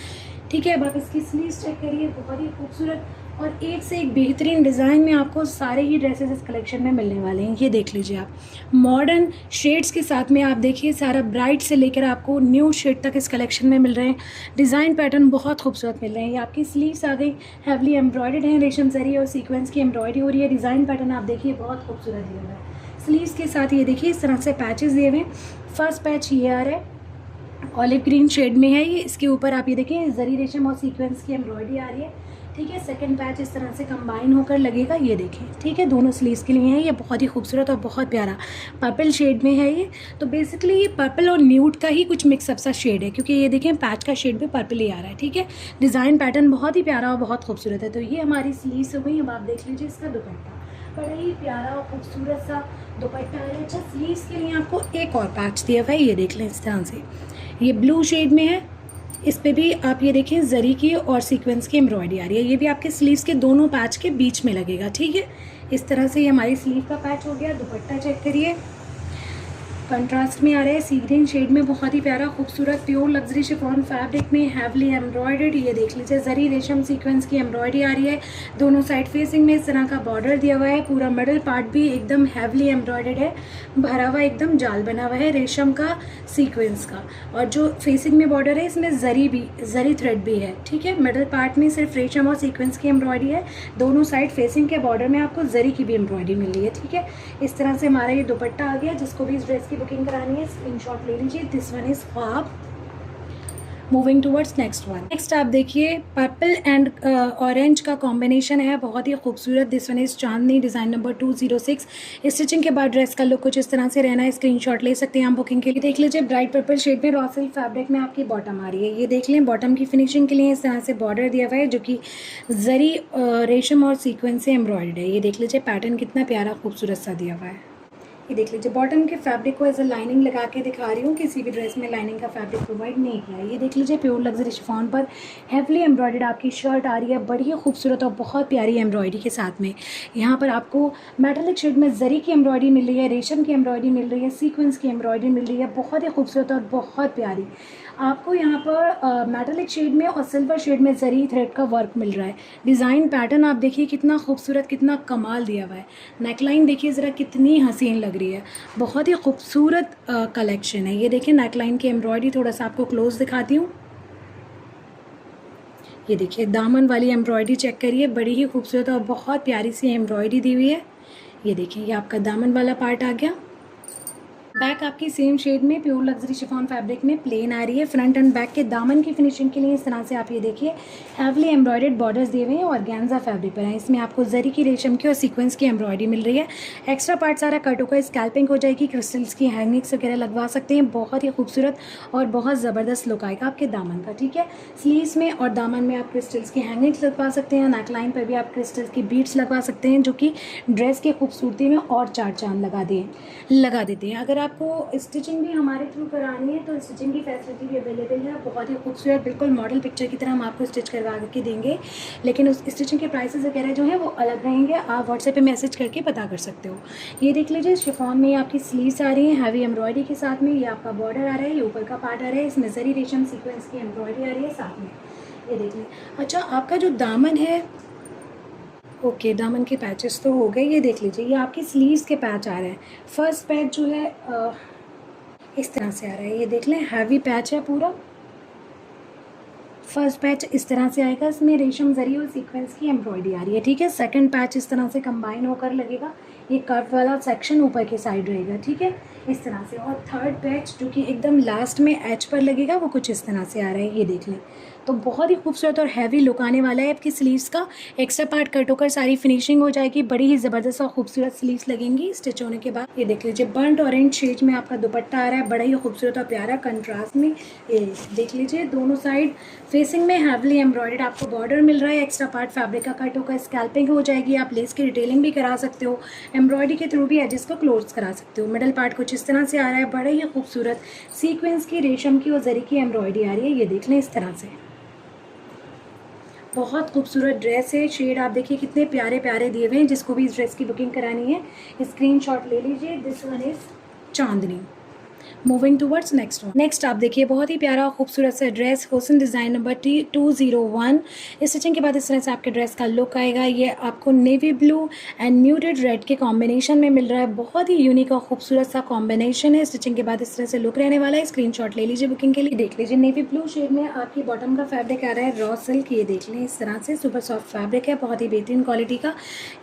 ठीक है, अब आप इसकी स्लीव्स चेक करिए, बहुत ही खूबसूरत और एक से एक बेहतरीन डिज़ाइन में आपको सारे ही ड्रेसेस इस कलेक्शन में मिलने वाले हैं। ये देख लीजिए आप, मॉडर्न शेड्स के साथ में आप देखिए सारा ब्राइट से लेकर आपको न्यू शेड तक इस कलेक्शन में मिल रहे हैं। डिज़ाइन पैटर्न बहुत खूबसूरत मिल रहे हैं। ये आपकी स्लीव्स आ गई, हैवली एम्ब्रॉयडर्ड है, रेशम जरी और सीक्वेंस की एम्ब्रॉयडरी हो रही है। डिज़ाइन पैटर्न आप देखिए बहुत खूबसूरत दिया हुआ है। स्लीव्स के साथ ये देखिए इस तरह से पैचेस दिए हुए हैं। फर्स्ट पैच ये आ रहा है, ऑलिव ग्रीन शेड में है ये। इसके ऊपर आप ये देखिए जरी, रेशम और सीक्वेंस की एम्ब्रॉयडरी आ रही है। ठीक है, सेकंड पैच इस तरह से कंबाइन होकर लगेगा, ये देखें। ठीक है, दोनों स्लीव्स के लिए है। ये बहुत ही खूबसूरत और बहुत प्यारा पर्पल शेड में है ये। तो बेसिकली ये पर्पल और न्यूड का ही कुछ मिक्सअप सा शेड है, क्योंकि ये देखें पैच का शेड भी पर्पल ही आ रहा है। ठीक है, डिज़ाइन पैटर्न बहुत ही प्यारा और बहुत खूबसूरत है। तो ये हमारी स्लीव्स हो गई। अब आप देख लीजिए इसका दुपट्टा, बड़ा ही प्यारा और खूबसूरत सा दुपट्टा है। अच्छा, स्लीव्स के लिए आपको एक और पैच दिया हुआ है, ये देख लें इस तरह से। ये ब्लू शेड में है, इस पे भी आप ये देखें जरी की और सीक्वेंस की एम्ब्रॉयडरी आ रही है। ये भी आपके स्लीव्स के दोनों पैच के बीच में लगेगा। ठीक है, इस तरह से ये हमारी स्लीव का पैच हो गया। दुपट्टा चेक करिए, कंट्रास्ट में आ रहा है सी ग्रीन शेड में, बहुत ही प्यारा खूबसूरत प्योर लग्जरी शिफॉन फैब्रिक में हैवली एम्ब्रॉयडर्ड। ये देख लीजिए जरी, रेशम, सीक्वेंस की एम्ब्रॉयडरी आ रही है। दोनों साइड फेसिंग में इस तरह का बॉर्डर दिया हुआ है। पूरा मिडल पार्ट भी एकदम हैवली एम्ब्रॉयडर्ड है, भरा हुआ एकदम जाल बना हुआ है रेशम का, सीक्वेंस का। और जो फेसिंग में बॉर्डर है इसमें जरी थ्रेड भी है। ठीक है, मिडल पार्ट में सिर्फ रेशम और सीक्वेंस की एम्ब्रॉयडरी है। दोनों साइड फेसिंग के बॉर्डर में आपको जरी की भी एम्ब्रॉयडरी मिल रही है। ठीक है, इस तरह से हमारा ये दुपट्टा आ गया। जिसको भी इस ड्रेस की बुकिंग करानी है स्क्रीनशॉट ले लीजिए। दिस वन इज ख्वाब। Moving towards next one. Next आप देखिए पर्पल एंड ऑरेंज का कॉम्बिनेशन है, बहुत ही खूबसूरत। This one is Chandni, design number 206। Stitching के बाद ड्रेस का लुक कुछ इस तरह से रहना है। स्क्रीनशॉट ले सकते हैं आप बुकिंग के लिए। देख लीजिए ब्राइट पर्पल शेड में रॉ सिल्क फैब्रिक में आपकी बॉटम आ रही है। ये देख लें बॉटम की फिनिशिंग के लिए इस तरह से बॉर्डर दिया हुआ है, जो कि जरी, रेशम और सीक्वेंस से एम्ब्रॉयडर्ड है। ये देख लीजिए पैटर्न कितना प्यारा खूबसूरत सा दिया हुआ है। ये देख लीजिए बॉटम के फैब्रिक को एज अ लाइनिंग लगा के दिखा रही हूँ, किसी भी ड्रेस में लाइनिंग का फैब्रिक प्रोवाइड नहीं किया है। ये देख लीजिए प्योर लग्जरी शिफॉन पर हैवली एम्ब्रॉयडर्ड आपकी शर्ट आ रही है, बड़ी ही खूबसूरत और बहुत प्यारी एम्ब्रॉयडरी के साथ में। यहाँ पर आपको मेटालिक शेड में जरी की एम्ब्रॉयडरी मिल रही है, रेशम की एम्ब्रॉयडरी मिल रही है, सीक्वेंस की एम्ब्रॉयडरी मिल रही है, बहुत ही खूबसूरत और बहुत प्यारी। आपको यहाँ पर मेटालिक शेड में और सिल्वर शेड में जरी थ्रेड का वर्क मिल रहा है। डिज़ाइन पैटर्न आप देखिए कितना खूबसूरत, कितना कमाल दिया हुआ है। नेकलाइन देखिए ज़रा कितनी हसीन लग रही है, बहुत ही खूबसूरत कलेक्शन है। ये देखिए नेकलाइन की एम्ब्रॉयडरी, थोड़ा सा आपको क्लोज दिखाती हूँ। ये देखिए दामन वाली एम्ब्रॉयडरी चेक करिए, बड़ी ही खूबसूरत और बहुत प्यारी सी एम्ब्रॉयडरी दी हुई है। ये देखिए ये आपका दामन वाला पार्ट आ गया। बैक आपकी सेम शेड में प्योर लग्जरी शिफॉन फैब्रिक में प्लेन आ रही है। फ्रंट एंड बैक के दामन की फिनिशिंग के लिए इस तरह से आप ये देखिए हैवली एम्ब्रॉयडर्ड बॉर्डर्स दिए हुए हैं और ऑर्गेन्जा फैब्रिक पर है। इसमें आपको जरी की, रेशम की और सीक्वेंस की एम्ब्रॉयडरी मिल रही है। एक्स्ट्रा पार्ट सारा कट होकर स्कैल्पिंग हो जाएगी। क्रिस्टल्स की हैंगिंग्स वगैरह लगवा सकते हैं। बहुत ही खूबसूरत और बहुत ज़बरदस्त लुक आएगा आपके दामन का। ठीक है, स्लीव्स में और दामन में आप क्रिस्टल्स की हैंगिंग्स लगवा सकते हैं। नेकलाइन पर भी आप क्रिस्टल्स की बीड्स लगवा सकते हैं, जो कि ड्रेस की खूबसूरती में और चार चांद लगा देते हैं। अगर आपको स्टिचिंग भी हमारे थ्रू करानी है तो स्टिचिंग की फैसिलिटी भी अवेलेबल है। बहुत ही खूबसूरत बिल्कुल मॉडल पिक्चर की तरह हम आपको स्टिच करवा के देंगे, लेकिन उस स्टिचिंग के प्राइसेस वगैरह जो हैं वो अलग रहेंगे। आप व्हाट्सएप पे मैसेज करके पता कर सकते हो। ये देख लीजिए, शिफॉन में आपकी स्लीव्स आ रही हैं हैवी एम्ब्रॉयडरी के साथ में। ये आपका बॉर्डर आ रहा है, ये ऊपर का पार्ट आ रहा है, इसमें जरी रेशम सीक्वेंस की एम्ब्रॉयडरी आ रही है साथ में। ये देख लीजिए। अच्छा, आपका जो दामन है, ओके, दामन के पैचेस तो हो गए। ये देख लीजिए, ये आपकी स्लीव्स के पैच आ रहे हैं। फर्स्ट पैच जो है इस तरह से आ रहा है, ये देख लें, हैवी पैच है पूरा। फर्स्ट पैच इस तरह से आएगा, इसमें रेशम जरी और सीक्वेंस की एम्ब्रॉयडरी आ रही है। ठीक है, सेकंड पैच इस तरह से कंबाइन होकर लगेगा। ये कर्व वाला सेक्शन ऊपर की साइड रहेगा। ठीक है, इस तरह से। और थर्ड पैच जो कि एकदम लास्ट में एच पर लगेगा, वो कुछ इस तरह से आ रहा है। ये देख लें, तो बहुत ही खूबसूरत और हैवी लुक आने वाला है आपकी स्लीव्स का। एक्स्ट्रा पार्ट कट होकर सारी फिनिशिंग हो जाएगी। बड़ी ही ज़बरदस्त और खूबसूरत स्लीव्स लगेंगी स्टिच होने के बाद। ये देख लीजिए, बर्न्ट ऑरेंज शेड में आपका दुपट्टा आ रहा है, बड़ा ही खूबसूरत और प्यारा कंट्रास्ट में। ये देख लीजिए, दोनों साइड फेसिंग में हैवली एम्ब्रॉयडर्ड आपको बॉर्डर मिल रहा है। एक्स्ट्रा पार्ट फैब्रिक का कट होकर स्कैल्पिंग हो जाएगी। आप लेस की डिटेलिंग भी करा सकते हो, एम्ब्रॉयडरी के थ्रू भी एजेस को क्लोज करा सकते हो। मिडल पार्ट कुछ इस तरह से आ रहा है, बड़ा ही खूबसूरत सीक्वेंस की, रेशम की और जरी की एम्ब्रॉयडरी आ रही है। ये देख लें, इस तरह से बहुत खूबसूरत ड्रेस है। शेड आप देखिए कितने प्यारे प्यारे दिए हुए हैं। जिसको भी इस ड्रेस की बुकिंग करानी है स्क्रीनशॉट ले लीजिए। This one is Chandni. Moving towards next one. Next आप देखिए, बहुत ही प्यारा खूबसूरत सा ड्रेस, होसन डिज़ाइन नंबर T201। स्टिचिंग के बाद इस तरह से आपके ड्रेस का लुक आएगा। ये आपको navy blue and muted red के कॉम्बिनेशन में मिल रहा है। बहुत ही यूनिक और खूबसूरत सा कॉम्बिनेशन है। स्टिचिंग के बाद इस तरह से लुक रहने वाला है। स्क्रीनशॉट ले लीजिए बुकिंग के लिए। देख लीजिए, नेवी ब्लू शेड में आपकी बॉटम का फैब्रिक आ रहा है रॉ सिल्क। ये देख लें, इस तरह से सुपर सॉफ्ट फैब्रिक है, बहुत ही बेहतरीन क्वालिटी का।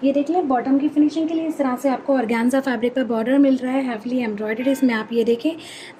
ये देख लें, बॉटम की फिनिशिंग के लिए इस तरह से आपको ऑर्गेन्जा फैब्रिक पर बॉर्डर मिल रहा है, हैवली एम्ब्रॉयडरी। इसमें आप ये देखें,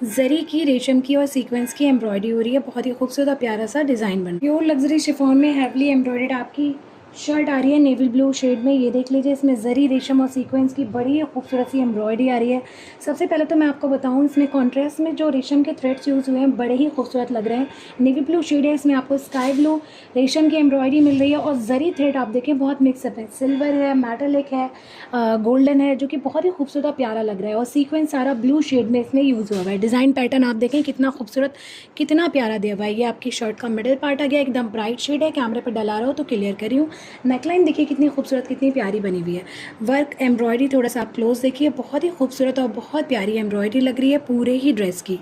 जरी की, रेशम की और सीक्वेंस की एम्ब्रॉयडरी हो रही है। बहुत ही खूबसूरत और प्यारा सा डिज़ाइन बन। प्योर लग्जरी शिफॉन में हैवली एम्ब्रॉयडर्ड आपकी शर्ट आ रही है नेवी ब्लू शेड में। ये देख लीजिए, इसमें जरी, रेशम और सीक्वेंस की बड़ी खूबसूरत सी एम्ब्रॉयडरी आ रही है। सबसे पहले तो मैं आपको बताऊं, इसमें कॉन्ट्रास्ट में जो रेशम के थ्रेड्स यूज़ हुए हैं बड़े ही खूबसूरत लग रहे हैं। नेवी ब्लू शेड है, इसमें आपको स्काई ब्लू रेशम की एम्ब्रॉयडरी मिल रही है और जरी थ्रेड आप देखें बहुत मिक्सअप है। सिल्वर है, मेटालिक है, गोल्डन है, जो कि बहुत ही खूबसूरत और प्यारा लग रहा है। और सीक्वेंस सारा ब्लू शेड में इसमें यूज़ हुआ है। डिज़ाइन पैटर्न आप देखें कितना खूबसूरत, कितना प्यारा दिया हुआ है। ये आपकी शर्ट का मिडिल पार्ट आ गया, एकदम ब्राइट शेड है। कैमरे पर डला रहा हो तो क्लियर करी हूँ। नेकलाइन देखिए कितनी खूबसूरत, कितनी प्यारी बनी हुई है। वर्क एम्ब्रॉयडरी थोड़ा सा आप क्लोज देखिए, बहुत ही खूबसूरत और बहुत प्यारी एम्ब्रॉयडरी लग रही है पूरे ही ड्रेस की।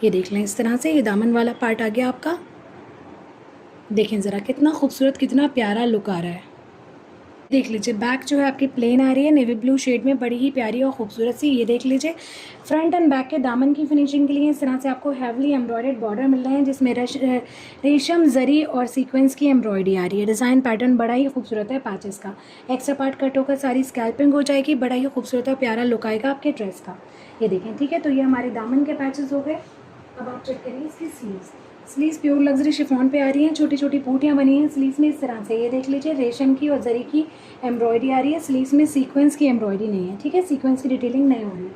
ये देख लें, इस तरह से ये दामन वाला पार्ट आ गया आपका। देखें ज़रा कितना खूबसूरत, कितना प्यारा लुक आ रहा है। देख लीजिए, बैक जो है आपकी प्लेन आ रही है नेवी ब्लू शेड में, बड़ी ही प्यारी और खूबसूरत सी। ये देख लीजिए, फ्रंट एंड बैक के दामन की फिनिशिंग के लिए इस तरह से आपको हैवली एम्ब्रॉयडर्ड बॉर्डर मिल रहे हैं, जिसमें रेशम, जरी और सीक्वेंस की एम्ब्रॉयडरी आ रही है। डिज़ाइन पैटर्न बड़ा ही खूबसूरत है पैचेस का। एक्स्ट्रा पार्ट कट होकर सारी स्कैल्पिंग हो जाएगी। बड़ा ही खूबसूरत और प्यारा लुक आएगा आपके ड्रेस का। ये देखें, ठीक है, तो ये हमारे दामन के पैचेस हो गए। अब आप चेक करिए इसकी स्लीव्स प्योर लग्जरी शिफॉन पे आ रही हैं। छोटी छोटी बूटियाँ बनी हैं स्लीव्स में इस तरह से। ये देख लीजिए, रेशम की और जरी की एम्ब्रॉयडरी आ रही है। स्लीव्स में सीक्वेंस की एम्ब्रॉयडरी नहीं है, ठीक है, सीक्वेंस की डिटेलिंग नहीं हो रही है।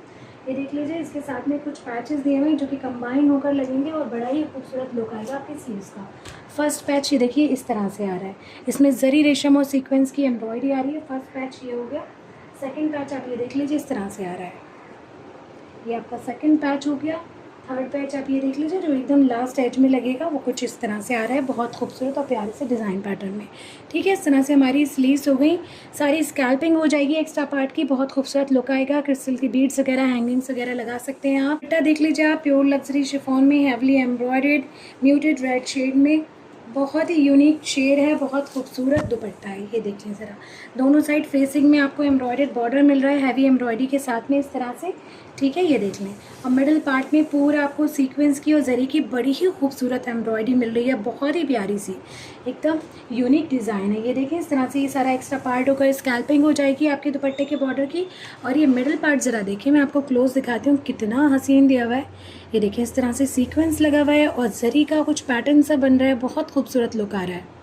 ये देख लीजिए, इसके साथ में कुछ पैचेस दिए हुए हैं जो कि कंबाइन होकर लगेंगे और बड़ा ही खूबसूरत लुक आएगा आपके स्लीव्स का। फर्स्ट पैच ये देखिए इस तरह से आ रहा है, इसमें जरी, रेशम और सीक्वेंस की एम्ब्रॉयडरी आ रही है। फर्स्ट पैच ये हो गया। सेकेंड पैच आप ये देख लीजिए इस तरह से आ रहा है, ये आपका सेकेंड पैच हो गया। थर्ड पैच आप ये देख लीजिए जो एकदम लास्ट एज में लगेगा, वो कुछ इस तरह से आ रहा है, बहुत खूबसूरत और प्यारे से डिज़ाइन पैटर्न में। ठीक है, इस तरह से हमारी स्लीव्स हो गई, सारी स्कैल्पिंग हो जाएगी एक्स्ट्रा पार्ट की, बहुत खूबसूरत लुक आएगा। क्रिस्टल की बीड्स वगैरह, हैंगिंग्स वगैरह लगा सकते हैं आप। दुपट्टा देख लीजिए आप, प्योर लग्जरी शिफॉन में heavily embroidered muted red shade में बहुत ही यूनिक शेड है, बहुत खूबसूरत दुपट्टा है। ये देखिए ज़रा, दोनों साइड फेसिंग में आपको एम्ब्रॉयडर्ड बॉर्डर मिल रहा है हैवी एम्ब्रॉयडरी के साथ में इस तरह से, ठीक है। ये देख लें, और मिडल पार्ट में पूरा आपको सीक्वेंस की और जरी की बड़ी ही खूबसूरत एम्ब्रॉयडरी मिल रही है, बहुत ही प्यारी सी, एकदम यूनिक डिज़ाइन है। ये देखें इस तरह से ये सारा एक्स्ट्रा पार्ट होकर स्कैल्पिंग हो जाएगी आपके दुपट्टे के बॉर्डर की। और ये मिडल पार्ट ज़रा देखिए, मैं आपको क्लोज दिखाती हूँ, कितना हसीन दिया हुआ है। ये देखिए इस तरह से सीक्वेंस लगा हुआ है और जरी का कुछ पैटर्न सा बन रहा है, बहुत खूबसूरत लुक आ रहा है।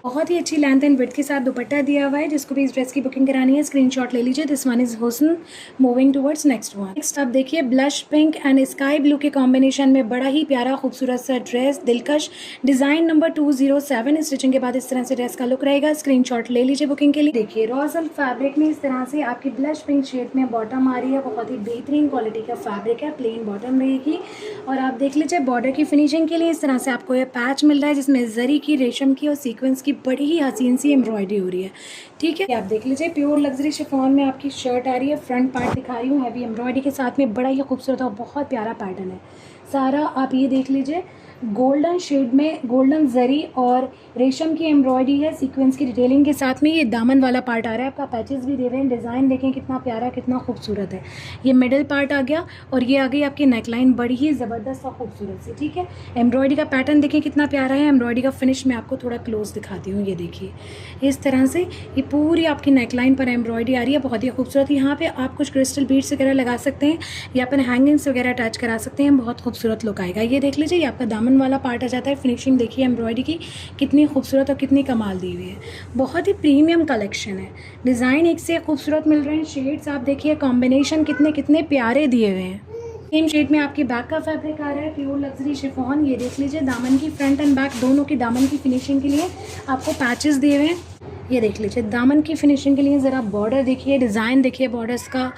बहुत ही अच्छी लेंथ एंड विड्थ के साथ दुपट्टा दिया हुआ है। जिसको भी इस ड्रेस की बुकिंग करानी है स्क्रीनशॉट ले लीजिए। दिस वन इज हुस्न। Moving towards next one. Next आप देखिए blush pink and sky blue के कॉम्बिनेशन में बड़ा ही प्यारा खूबसूरत सा ड्रेस, दिलकश डिजाइन नंबर 207। स्टिचिंग के बाद इस तरह से ड्रेस का लुक रहेगा। स्क्रीनशॉट ले लीजिए बुकिंग के लिए। देखिए रॉ सिल्क फैब्रिक में इस तरह से आपकी ब्लश पिंक शेड में बॉटम आ रही है, बहुत ही बेहतरीन क्वालिटी का फैब्रिक है, प्लेन बॉटम रहेगी। और आप देख लीजिए बॉर्डर की फिनिशिंग के लिए इस तरह से आपको ये पैच मिल रहा है, जिसमें जरी की, रेशम की और सीक्वेंस की बड़ी ही हसीन सी एम्ब्रॉयडरी हो रही है, ठीक है। आप देख लीजिए प्योर लग्जरी शिफॉन में आपकी शर्ट आ रही है। फ्रंट पार्ट दिखा रही हूँ हैवी एम्ब्रॉयडरी के साथ में, बड़ा ही खूबसूरत और बहुत प्यारा पैटर्न है सारा। आप ये देख लीजिए गोल्डन शेड में गोल्डन जरी और रेशम की एम्ब्रॉयडरी है सीक्वेंस की डिटेलिंग के साथ में। ये दामन वाला पार्ट आ रहा है आपका, पैचेस भी दे रहे हैं। डिज़ाइन देखें कितना प्यारा, कितना खूबसूरत है। ये मिडिल पार्ट आ गया और ये आ गई आपकी नेकलाइन, बड़ी ही ज़बरदस्त और खूबसूरत सी, ठीक है। एम्ब्रॉयडरी का पैटर्न देखें कितना प्यारा है। एम्ब्रॉयडरी का फिनिश मैं आपको थोड़ा क्लोज दिखाती हूँ। ये देखिए इस तरह से ये पूरी आपकी नेकलाइन पर एम्ब्रॉयडरी आ रही है, बहुत ही खूबसूरत। यहाँ पे आप कुछ क्रिस्टल बीड्स वगैरह लगा सकते हैं या फिर हैंगिंग्स वगैरह अटैच करा सकते हैं, बहुत खूबसूरत लुक आएगा। ये देख लीजिए ये आपका दामन वाला पार्ट आ जाता है। फिनिशिंग देखिए एम्ब्रॉयडरी की कितनी खूबसूरत और कितनी कमाल दी हुई है, बहुत ही प्रीमियम कलेक्शन है। डिज़ाइन एक से खूबसूरत मिल रहे हैं। शेड्स आप देखिए कॉम्बिनेशन कितने कितने प्यारे दिए हुए हैं। सेम शेड में आपकी बैक का फैब्रिक आ रहा है, प्योर लग्जरी शिफॉन। ये देख लीजिए दामन की फ्रंट एंड बैक दोनों की दामन की फिनिशिंग के लिए आपको पैचेस दिए हुए हैं। ये देख लीजिए दामन की फिनिशिंग के लिए ज़रा बॉर्डर देखिए, डिज़ाइन देखिए बॉर्डर्स का,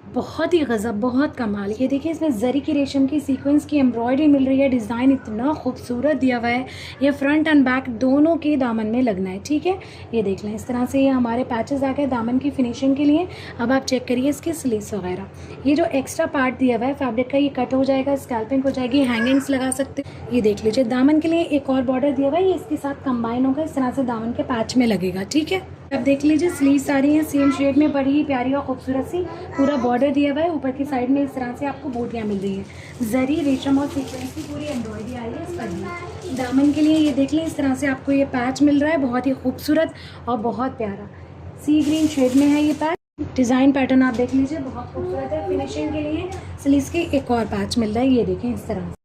बहुत ही गज़ब, बहुत कमाल। ये देखिए इसमें जरी की, रेशम की, सीक्वेंस की एम्ब्रॉयडरी मिल रही है। डिज़ाइन इतना खूबसूरत दिया हुआ है। ये फ्रंट एंड बैक दोनों के दामन में लगना है, ठीक है। ये देख लें इस तरह से ये हमारे पैचेस आ गए दामन की फिनिशिंग के लिए। अब आप चेक करिए इसके स्लीव्स वगैरह, ये जो एक्स्ट्रा पार्ट दिया हुआ है फैब्रिक का, ये कट हो जाएगा, स्कैल्पिंग हो जाएगी, हैंगिंग्स लगा सकते हैं। ये देख लीजिए दामन के लिए एक और बॉर्डर दिया हुआ है, ये इसके साथ कंबाइन होगा, इस तरह से दामन के पैच में लगेगा, ठीक है। अब देख लीजिए स्लीव्स आ रही हैं सेम शेड में, बड़ी ही प्यारी और खूबसूरत सी, पूरा बॉर्डर दिया हुआ है। ऊपर की साइड में इस तरह से आपको बूटियाँ मिल रही हैं, जरी, रेशम और सीक्वेंस की पूरी एम्ब्रॉयडरी आई है इस पर भी। दामन के लिए ये देख लें इस तरह से आपको ये पैच मिल रहा है, बहुत ही खूबसूरत और बहुत प्यारा सी ग्रीन शेड में है ये पैच। डिज़ाइन पैटर्न आप देख लीजिए बहुत खूबसूरत है। फिनिशिंग के लिए स्लीव्स के एक और पैच मिल रहा है, ये देखें इस तरह से,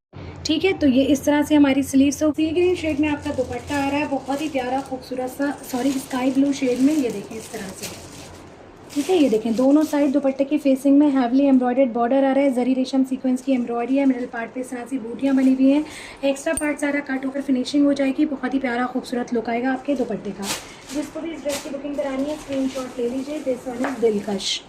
ठीक है। तो ये इस तरह से हमारी स्लीव्स हो। सी ग्रीन शेड में आपका दुपट्टा आ रहा है, बहुत ही प्यारा खूबसूरत सा, स्काई ब्लू शेड में। ये देखें इस तरह से, ठीक है। ये देखें दोनों साइड दुपट्टे की फेसिंग में हैवली एम्ब्रॉयडर्ड बॉर्डर आ रहा है, जरी रेशम सीक्वेंस की एम्ब्रॉयडरी है। मिडिल पार्ट पे इस तरह से बूटियाँ बनी हुई हैं। एक्स्ट्रा पार्ट सारा कट होकर फिनिशिंग हो जाएगी, बहुत ही प्यारा खूबसूरत लुक आएगा आपके दुपट्टे का। जिसको भी इस ड्रेस की बुकिंग करानी है स्क्रीनशॉट ले लीजिए। दिस वन इज दिलकश।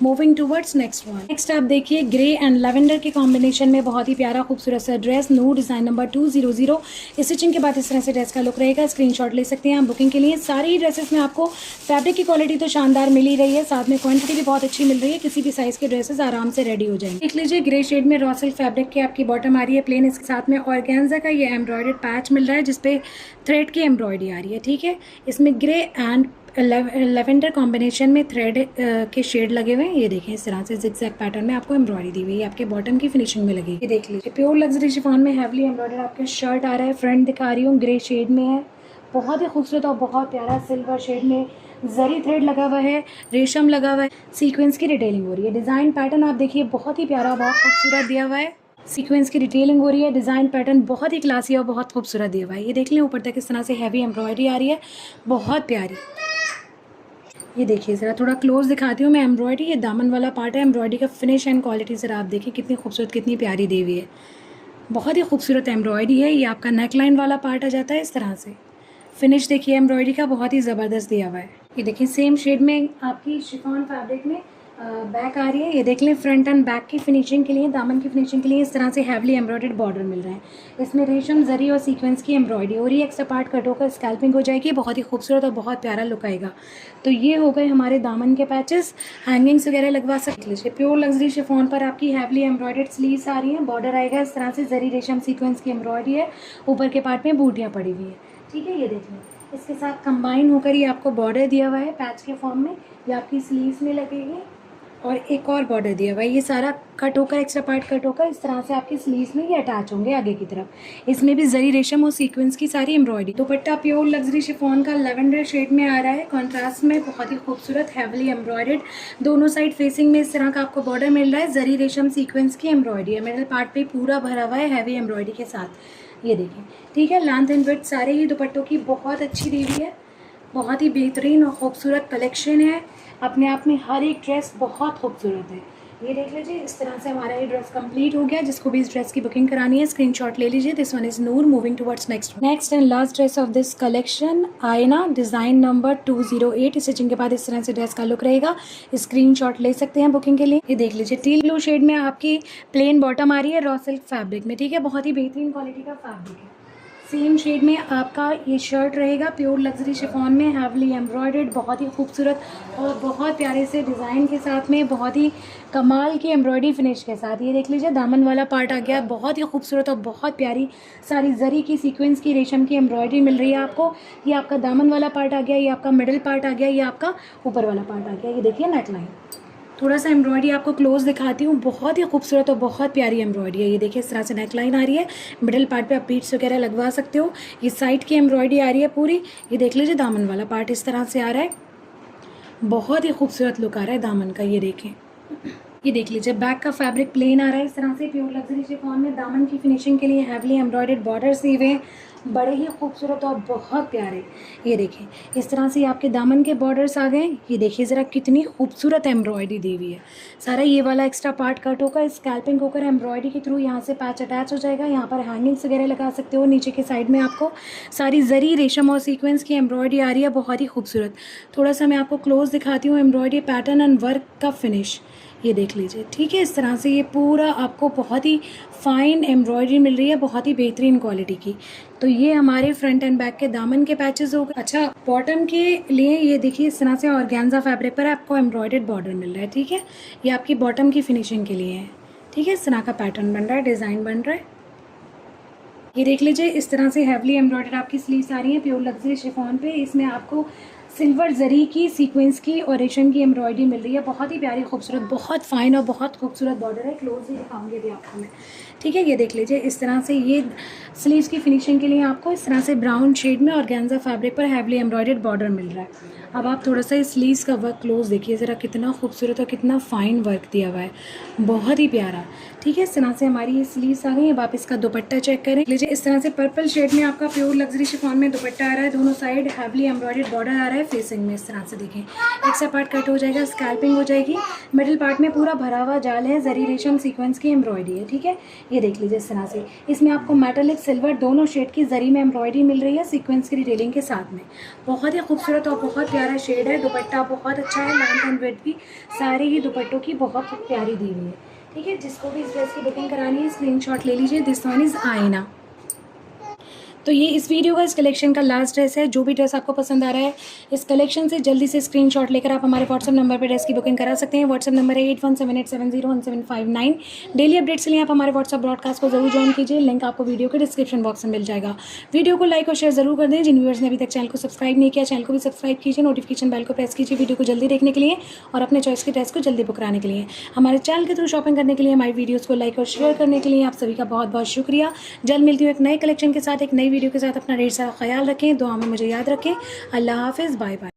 Moving towards next one. Next आप देखिए ग्रे एंड लेवेंडर के कॉम्बिनेशन में बहुत ही प्यारा खूबसूरत सा ड्रेस, नू डिज़ाइन नंबर 200। स्टिचिंग के बाद इस तरह से ड्रेस का लुक रहेगा। स्क्रीनशॉट ले सकते हैं आप बुकिंग के लिए। सारी ड्रेसेस में आपको फैब्रिक की क्वालिटी तो शानदार मिल ही रही है, साथ में क्वांटिटी भी बहुत अच्छी मिल रही है। किसी भी साइज़ के ड्रेसेस आराम से रेडी हो जाएंगे। देख लीजिए ग्रे शेड में रॉ सिल्क फैब्रिक की आपकी बॉटम आ रही है प्लेन, इसके साथ में ऑर्गेन्जा का ये एम्ब्रॉयडर्ड पैच मिल रहा है जिसपे थ्रेड की एम्ब्रॉयडरी आ रही है, ठीक है। इसमें ग्रे एंड लेवेंडर कॉम्बिनेशन में थ्रेड के शेड लगे हुए हैं। ये देखें इस तरह से जिगजैग पैटर्न में आपको एम्ब्रॉयडरी दी हुई है, आपके बॉटम की फिनिशिंग में लगी। ये देख लीजिए प्योर लग्जरी शिफॉन में हैवली एम्ब्रॉयडर आपके शर्ट आ रहा है। फ्रंट दिखा रही हूँ ग्रे शेड में है, बहुत ही खूबसूरत और बहुत प्यारा सिल्वर शेड में जरी थ्रेड लगा हुआ है, रेशम लगा हुआ है, सीक्वेंस की डिटेलिंग हो रही है। डिज़ाइन पैटर्न आप देखिए बहुत ही प्यारा, बहुत खूबसूरत दिया हुआ है। सीक्वेंस की डिटेलिंग हो रही है, डिज़ाइन पैटर्न बहुत ही क्लासी और बहुत खूबसूरत दिया हुआ है। ये देख लें ऊपर तक इस तरह से हैवी एम्ब्रॉयडरी आ रही है, बहुत प्यारी। ये देखिए ज़रा थोड़ा क्लोज दिखाती हूँ मैं एम्ब्रॉयडरी, ये दामन वाला पार्ट है। एम्ब्रॉयडरी का फिनिश एंड क्वालिटी ज़रा आप देखिए कितनी खूबसूरत, कितनी प्यारी दी हुई है, बहुत ही खूबसूरत एम्ब्रॉयडरी है। ये आपका नेक लाइन वाला पार्ट आ जाता है इस तरह से। फिनिश देखिए एम्ब्रॉयडरी का बहुत ही ज़बरदस्त दिया हुआ है। ये देखिए सेम शेड में आपकी शिफॉन फैब्रिक में बैक आ रही है, ये देख लें फ्रंट एंड बैक की फिनिशिंग के लिए, दामन की फिनिशिंग के लिए इस तरह से हैवली एम्ब्रॉयडर्ड बॉर्डर मिल रहे हैं। इसमें रेशम जरी और सीक्वेंस की एम्ब्रॉयडरी और ये एक्स्ट्रा पार्ट कट होकर स्कैल्पिंग हो जाएगी, बहुत ही खूबसूरत और बहुत प्यारा लुक आएगा। तो ये हो गए हमारे दामन के पैचेस, हैंगिंग्स वगैरह लगवा सकते लीजिए। प्योर लग्जरी शिफॉन पर आपकी हैवली एम्ब्रॉयडर्ड स्लीव्स आ रही हैं, बॉर्डर आएगा इस तरह से, जरी रेशम सीक्वेंस की एम्ब्रॉयडरी है, ऊपर के पार्ट में बूटियाँ पड़ी हुई है। ठीक है, ये देख लें इसके साथ कंबाइन होकर ये आपको बॉर्डर दिया हुआ है पैच के फॉर्म में, ये आपकी स्लीव्स में लगेगी और एक और बॉर्डर दिया हुआ है। ये सारा कट होकर, एक्स्ट्रा पार्ट कट होकर इस तरह से आपकी स्लीव्स में ये अटैच होंगे आगे की तरफ। इसमें भी जरी रेशम और सीक्वेंस की सारी एम्ब्रॉयडरी। दुपट्टा प्योर लग्जरी शिफॉन का लेवेंडर शेड में आ रहा है, कॉन्ट्रास्ट में, बहुत ही खूबसूरत हैवली एम्ब्रॉयडर्ड, दोनों साइड फेसिंग में इस तरह का आपको बॉर्डर मिल रहा है, जरी रेशम सीक्वेंस की एम्ब्रॉयडरी है, मिडल पार्ट पे पूरा भरा हुआ है हैवी एम्ब्रॉयडरी के साथ। ये देखें, ठीक है, लेंथ एंड विड्थ सारे ही दुपट्टों की बहुत अच्छी दी हुई है, बहुत ही बेहतरीन और खूबसूरत कलेक्शन है। अपने आप में हर एक ड्रेस बहुत खूबसूरत है। ये देख लीजिए, इस तरह से हमारा ये ड्रेस कंप्लीट हो गया। जिसको भी इस ड्रेस की बुकिंग करानी है स्क्रीनशॉट ले लीजिए। This one is Noor, moving towards next and last dress of this collection, आईना, डिज़ाइन नंबर 208। स्टिचिंग के बाद इस तरह से ड्रेस का लुक रहेगा, स्क्रीनशॉट ले सकते हैं बुकिंग के लिए। ये देख लीजिए, टील ब्लू शेड में आपकी प्लेन बॉटम आ रही है रॉ सिल्क फैब्रिक में, ठीक है, बहुत ही बेहतरीन क्वालिटी का फैब्रिक है। सेम शेड में आपका ये शर्ट रहेगा, प्योर लग्जरी शिफॉन में, हैवली एम्ब्रॉयडर्ड, बहुत ही खूबसूरत और बहुत प्यारे से डिज़ाइन के साथ में, बहुत ही कमाल की एम्ब्रॉयडरी फिनिश के साथ। ये देख लीजिए, दामन वाला पार्ट आ गया, बहुत ही खूबसूरत और बहुत प्यारी सारी जरी की सीक्वेंस की रेशम की एम्ब्रॉयडरी मिल रही है आपको। ये आपका दामन वाला पार्ट आ गया, ये आपका मिडल पार्ट आ गया, ये आपका ऊपर वाला पार्ट आ गया। ये देखिए नेक लाइन, थोड़ा सा एम्ब्रॉयडरी आपको क्लोज दिखाती हूँ, बहुत ही खूबसूरत और बहुत प्यारी एम्ब्रॉयडरी है। ये देखिए, इस तरह से नेक लाइन आ रही है, मिडिल पार्ट पे आप बीट्स वगैरह लगवा सकते हो। ये साइड की एम्ब्रॉयडरी आ रही है पूरी। ये देख लीजिए, दामन वाला पार्ट इस तरह से आ रहा है, बहुत ही खूबसूरत लुक आ रहा है दामन का। ये देखें, ये देख लीजिए, बैक का फैब्रिक प्लेन आ रहा है इस तरह से, प्योर लग्जरी शिफॉन में, दामन की फिनिशिंग के लिए हैवली एम्ब्रॉयडर्ड बॉर्डर सी हुए, बड़े ही खूबसूरत और बहुत प्यारे। ये देखें, इस तरह से आपके दामन के बॉर्डर्स आ गए। ये देखिए ज़रा कितनी खूबसूरत एम्ब्रॉयडरी दी हुई है। सारा ये वाला एक्स्ट्रा पार्ट कट होकर, स्कैल्पिंग होकर एम्ब्रॉयडरी के थ्रू यहाँ से पैच अटैच हो जाएगा। यहाँ पर हैंगिंग्स वगैरह लगा सकते हो। नीचे के साइड में आपको सारी जरी रेशम और सीक्वेंस की एम्ब्रॉयडरी आ रही है, बहुत ही खूबसूरत। थोड़ा सा मैं आपको क्लोज दिखाती हूँ एम्ब्रॉयडरी पैटर्न एंड वर्क का फिनिश। ये देख लीजिए, ठीक है, इस तरह से ये पूरा आपको बहुत ही फाइन एम्ब्रॉयडरी मिल रही है, बहुत ही बेहतरीन क्वालिटी की। तो ये हमारे फ्रंट एंड बैक के दामन के पैचेस हो गए। अच्छा, बॉटम के लिए ये देखिए, इस तरह से ऑर्गेन्जा फैब्रिक पर आपको एम्ब्रॉयडर्ड बॉर्डर मिल रहा है, ठीक है, ये आपकी बॉटम की फिनिशिंग के लिए है, ठीक है, इस तरह का पैटर्न बन रहा है, डिज़ाइन बन रहा है। ये देख लीजिए, इस तरह से हैवली एम्ब्रॉयडर आपकी स्लीव्स आ रही है प्योर लग्जरी शिफॉन पे। इसमें आपको सिल्वर जरी की, सीक्वेंस की और रेशम की एम्ब्रॉयडरी मिल रही है, बहुत ही प्यारी खूबसूरत, बहुत फाइन और बहुत खूबसूरत बॉर्डर है। क्लोज ही दिखाऊंगी अभी आपको मैं, ठीक है। ये देख लीजिए, इस तरह से ये स्लीव्स की फिनिशिंग के लिए आपको इस तरह से ब्राउन शेड में ऑर्गेन्जा फैब्रिक पर हैवली एम्ब्रॉयडर्ड बॉर्डर मिल रहा है। अब आप थोड़ा सा इस स्लीव्स का वर्क क्लोज देखिए ज़रा, कितना खूबसूरत और कितना फाइन वर्क दिया हुआ है, बहुत ही प्यारा, ठीक है। इस तरह से हमारी ये स्लीव्स आ गई। अब आप इसका दुपट्टा चेक करें लीजिए, इस तरह से पर्पल शेड में आपका प्योर लग्जरी शिफॉन में दुपट्टा आ रहा है, दोनों साइड हैवली एम्ब्रॉयडर्ड बॉर्डर आ रहा है फेसिंग में। इस तरह से देखें, एक्स्ट्रा पार्ट कट हो जाएगा, स्कैल्पिंग हो जाएगी, मिडिल पार्ट में पूरा भरा हुआ जाल है, जरी रेशम सीक्वेंस की एम्ब्रॉयडरी है, ठीक है। ये देख लीजिए, इस तरह से इसमें आपको मेटालिक सिल्वर दोनों शेड की जरी में एम्ब्रॉयडरी मिल रही है सीक्वेंस की डिटेलिंग के साथ में, बहुत ही खूबसूरत और बहुत प्यारा शेड है। दुपट्टा बहुत अच्छा है, लेंथ एंड विड्थ भी सारे ही दुपट्टों की बहुत प्यारी दी हुई है, ठीक है। जिसको भी इस ड्रेस की बुकिंग करानी है स्क्रीनशॉट ले लीजिए। दिस वन इज़ आईना। तो ये इस वीडियो का, इस कलेक्शन का लास्ट ड्रेस है। जो भी ड्रेस आपको पसंद आ रहा है इस कलेक्शन से जल्दी से स्क्रीनशॉट लेकर आप हमारे व्हाट्सअप नंबर पर ड्रेस की बुकिंग करा सकते हैं। व्हाट्सअप नंबर है 8178701759। डेली अपडेट्स के लिए आप हमारे व्हाट्सअप ब्रॉडकास्ट को जरूर ज्वाइन कीजिए, लिंक आपको वीडियो के डिस्क्रिप्शन बॉक्स में मिल जाएगा। वीडियो को लाइक और शेयर जरूर कर दें। जिन व्यूअर्स ने अभी तक चैनल को सब्सक्राइब नहीं किया, चैनल को भी सब्सक्राइब कीजिए, नोटिफिकेशन बेल को प्रेस कीजिए वीडियो को जल्दी देखने के लिए और अपने चॉइस के ड्रेस को जल्दी बुक कराने के लिए। हमारे चैनल के थ्रू शॉपिंग करने के लिए, हमारी वीडियोज़ को लाइक और शेयर करने के लिए आप सभी का बहुत बहुत शुक्रिया। जल्द मिलती हूँ एक नए कलेक्शन के साथ, एक नई वीडियो के साथ। अपना ढेर सारा ख्याल रखें, दुआ में मुझे याद रखें। अल्लाह हाफिज़, बाय बाय।